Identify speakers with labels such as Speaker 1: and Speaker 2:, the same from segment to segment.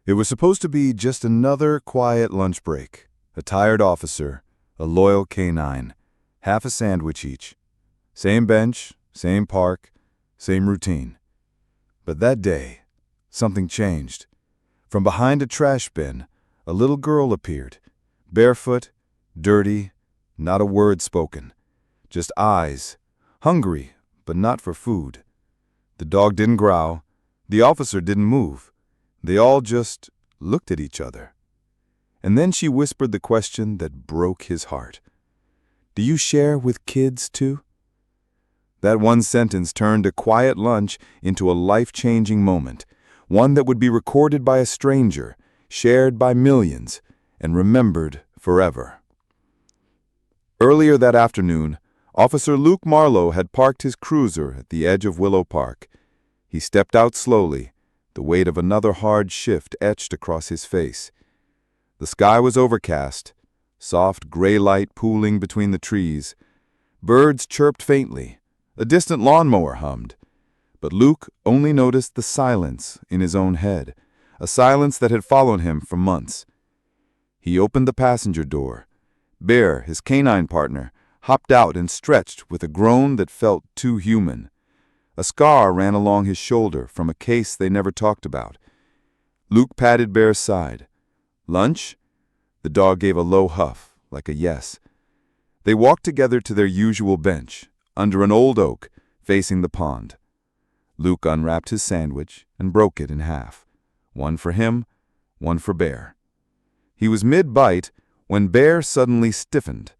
Speaker 1: It was supposed to be just another quiet lunch break. A tired officer, a loyal canine, half a sandwich each. Same bench, same park, same routine. But that day, something changed. From behind a trash bin, a little girl appeared, barefoot, dirty, not a word spoken. Just eyes, hungry, but not for food. The dog didn't growl. The officer didn't move. They all just looked at each other. And then she whispered the question that broke his heart. "Do you share with kids too?" That one sentence turned a quiet lunch into a life-changing moment, one that would be recorded by a stranger, shared by millions, and remembered forever. Earlier that afternoon, Officer Luke Marlowe had parked his cruiser at the edge of Willow Park. He stepped out slowly, the weight of another hard shift etched across his face. The sky was overcast, soft gray light pooling between the trees. Birds chirped faintly. A distant lawnmower hummed. But Luke only noticed the silence in his own head, a silence that had followed him for months. He opened the passenger door. Bear, his canine partner, hopped out and stretched with a groan that felt too human. A scar ran along his shoulder from a case they never talked about. Luke patted Bear's side. "Lunch?" The dog gave a low huff, like a yes. They walked together to their usual bench, under an old oak, facing the pond. Luke unwrapped his sandwich and broke it in half. One for him, one for Bear. He was mid-bite when Bear suddenly stiffened.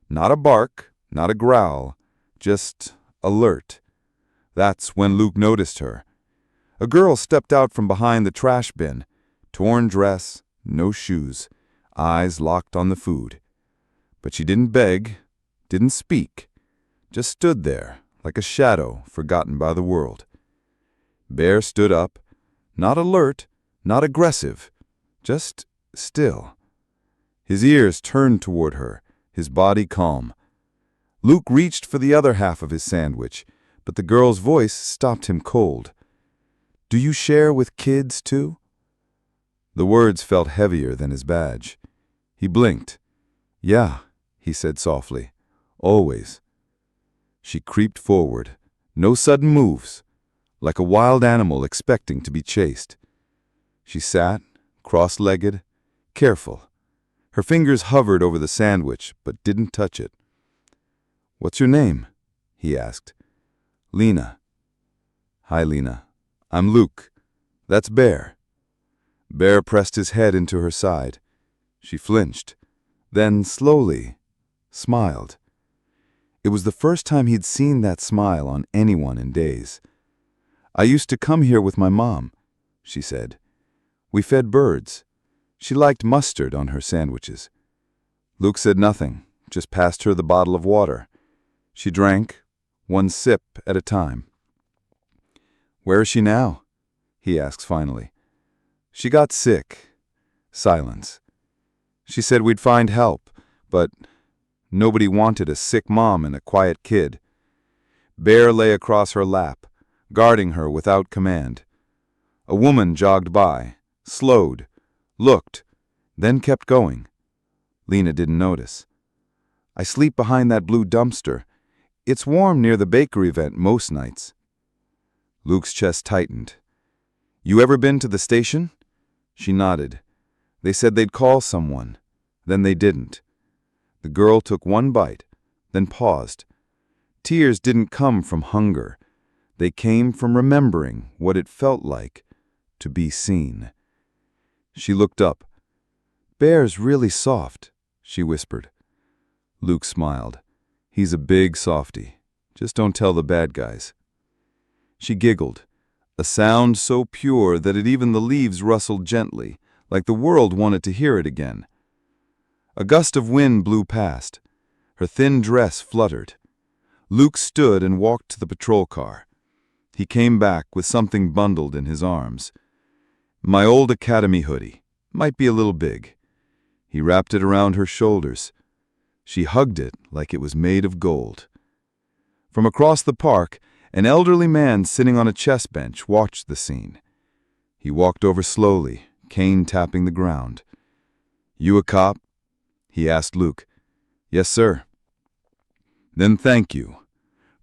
Speaker 1: Not a bark, not a growl, just alert. That's when Luke noticed her. A girl stepped out from behind the trash bin, torn dress, no shoes, eyes locked on the food. But she didn't beg, didn't speak, just stood there like a shadow forgotten by the world. Bear stood up, not alert, not aggressive, just still. His ears turned toward her, his body calm. Luke reached for the other half of his sandwich, but the girl's voice stopped him cold. "Do you share with kids too?" The words felt heavier than his badge. He blinked. "Yeah," he said softly, "always." She creeped forward, no sudden moves, like a wild animal expecting to be chased. She sat, cross-legged, careful. Her fingers hovered over the sandwich, but didn't touch it. "What's your name?" he asked. "Lena." "Hi, Lena. I'm Luke. That's Bear." Bear pressed his head into her side. She flinched, then slowly smiled. It was the first time he'd seen that smile on anyone in days. "I used to come here with my mom," she said. "We fed birds. She liked mustard on her sandwiches." Luke said nothing, just passed her the bottle of water. She drank, one sip at a time. "Where is she now?" he asked finally. "She got sick." Silence. "She said we'd find help, but nobody wanted a sick mom and a quiet kid." Bear lay across her lap, guarding her without command. A woman jogged by, slowed, looked, then kept going. Lena didn't notice. "I sleep behind that blue dumpster. It's warm near the bakery vent most nights." Luke's chest tightened. "You ever been to the station?" She nodded. "They said they'd call someone. Then they didn't." The girl took one bite, then paused. Tears didn't come from hunger. They came from remembering what it felt like to be seen. She looked up. "Bear's really soft," she whispered. Luke smiled. "He's a big softy. Just don't tell the bad guys." She giggled, a sound so pure that even the leaves rustled gently, like the world wanted to hear it again. A gust of wind blew past. Her thin dress fluttered. Luke stood and walked to the patrol car. He came back with something bundled in his arms. "My old academy hoodie. Might be a little big." He wrapped it around her shoulders. She hugged it like it was made of gold. From across the park, an elderly man sitting on a chess bench watched the scene. He walked over slowly, cane tapping the ground. "You a cop?" he asked Luke. "Yes, sir." "Then thank you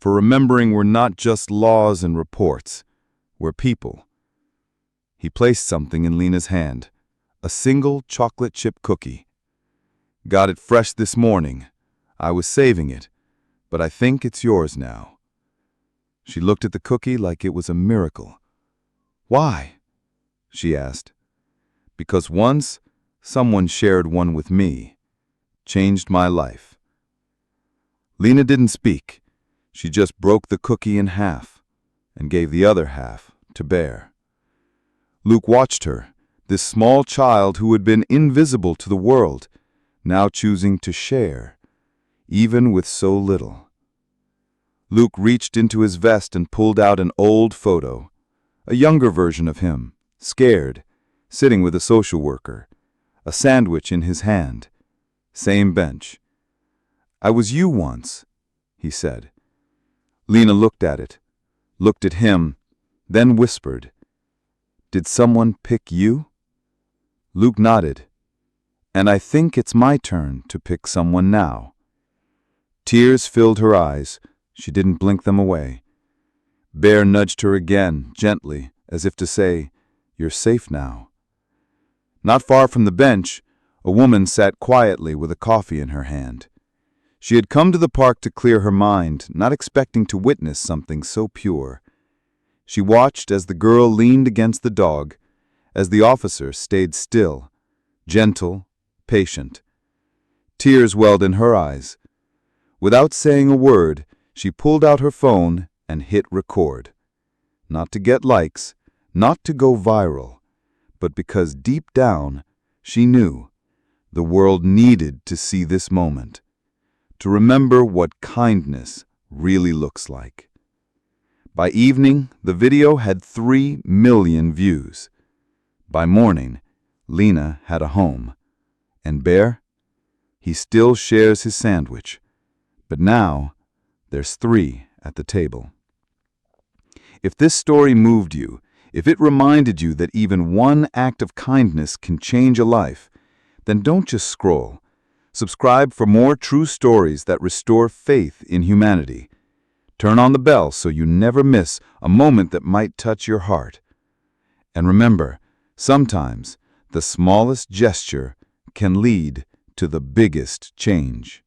Speaker 1: for remembering we're not just laws and reports. We're people." He placed something in Lena's hand, a single chocolate chip cookie. "Got it fresh this morning. I was saving it, but I think it's yours now." She looked at the cookie like it was a miracle. "Why?" she asked. "Because once someone shared one with me. Changed my life." Lena didn't speak. She just broke the cookie in half and gave the other half to Bear. Luke watched her, this small child who had been invisible to the world, now choosing to share, even with so little. Luke reached into his vest and pulled out an old photo, a younger version of him, scared, sitting with a social worker, a sandwich in his hand. Same bench. "I was you once," he said. Lena looked at it, looked at him, then whispered, "Did someone pick you?" Luke nodded. "And I think it's my turn to pick someone now." Tears filled her eyes. She didn't blink them away. Bear nudged her again, gently, as if to say, "You're safe now." Not far from the bench, a woman sat quietly with a coffee in her hand. She had come to the park to clear her mind, not expecting to witness something so pure. She watched as the girl leaned against the dog, as the officer stayed still, gentle, patient. Tears welled in her eyes. Without saying a word, she pulled out her phone and hit record. Not to get likes, not to go viral, but because deep down she knew the world needed to see this moment, to remember what kindness really looks like. By evening, the video had 3 million views. By morning, Lena had a home. And Bear? He still shares his sandwich. But now, there's 3 at the table. If this story moved you, if it reminded you that even one act of kindness can change a life, then don't just scroll. Subscribe for more true stories that restore faith in humanity. Turn on the bell so you never miss a moment that might touch your heart. And remember, sometimes the smallest gesture can lead to the biggest change.